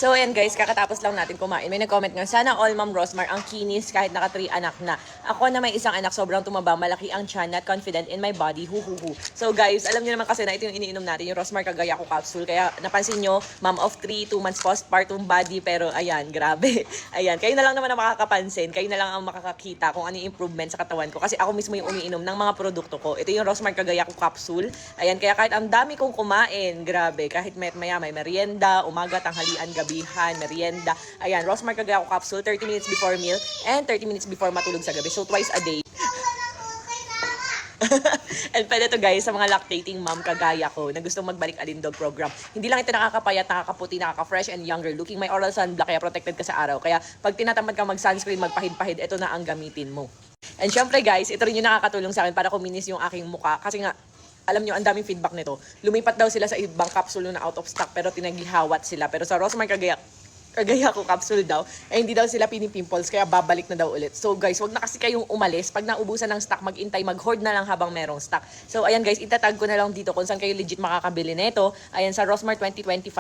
So ayan guys, kakatapos lang natin kumain. May nag-comment nga, sana all Ma'am Rosmar ang kinis kahit naka 3 anak na. Ako na may isang anak, sobrang tumaba, malaki ang tiyan, not confident in my body, hu. So guys, alam niyo naman kasi na ito yung iniinom natin, yung Rosmar Kagaya ko capsule. Kaya napansin nyo, mom of 3, 2 months postpartum body, pero ayan, grabe. Ayan, kayo na lang naman ang makakapansin, kayo na lang ang makakakita kung ano yung improvement sa katawan ko. Kasi ako mismo yung umiinom ng mga produkto ko. Ito yung Rosmar Kagaya ko capsule. Ayan, kaya kahit ang dami kong kumain, grabe, kahit maya may merienda, umaga, tanghalian, gabihan, merienda. Ayan, Rosmar Kagaya ko capsule, 30 minutes before meal and 30 minutes before matulog sa gabi. So twice a day. And pwede to guys sa mga lactating mom kagaya ko na gustong magbalik alindog program. Hindi lang ito nakakapayat, nakakaputi, nakaka-fresh and younger looking. May oral sunblock kaya protected ka sa araw. Kaya pag tinatamad ka mag-sunscreen, magpahid-pahid, ito na ang gamitin mo. And syempre guys, ito rin yung nakakatulong sa akin para kuminis yung aking muka. Kasi nga, alam nyo, ang daming feedback nito. Lumipat daw sila sa ibang capsule na out of stock pero tinaghihawat sila. Pero sa Rosmar Kagaya ko capsule daw, hindi daw sila pinipimples, kaya babalik na daw ulit. So guys, wag na kasi kayong umalis. Pag naubusan ng stock, mag-intay, mag-hoard na lang habang merong stock. So ayan guys, itatag ko na lang dito kung saan kayo legit makakabili nito. Ayan sa Rosmar2025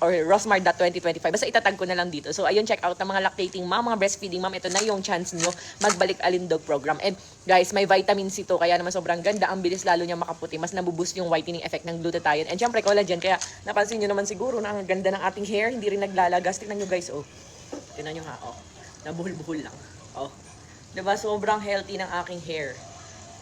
or Rosmar.2025. Basta itatag ko na lang dito. So ayun, check out ng mga lactating mom, mga breastfeeding mom. Ito na yung chance nyo magbalik alindog program. And guys, may vitamins ito, kaya naman sobrang ganda. Ang bilis lalo niya makaputi. Mas nabuboost yung whitening effect ng glutathione. And syempre, collagen. Kaya napansin nyo naman siguro na ang ganda ng ating hair. Hindi rin naglalagas. Tingnan nyo guys, oh. Tingnan nyo ha, oh. Nabuhol-buhol lang. Oh. Diba? Sobrang healthy ng aking hair.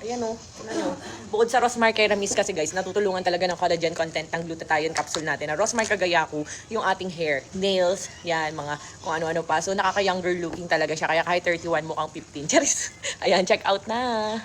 Ayan oh, tingnan nyo. Bukod sa Rosmar Keramis kasi guys, natutulungan talaga ng collagen content ng glutathione capsule natin. Na Rosmar Kagayaku, yung ating hair, nails, yan, mga kung ano-ano pa. So nakaka-younger looking talaga siya. Kaya kahit 31 mukhang 15. Charis. Ayan, check out na.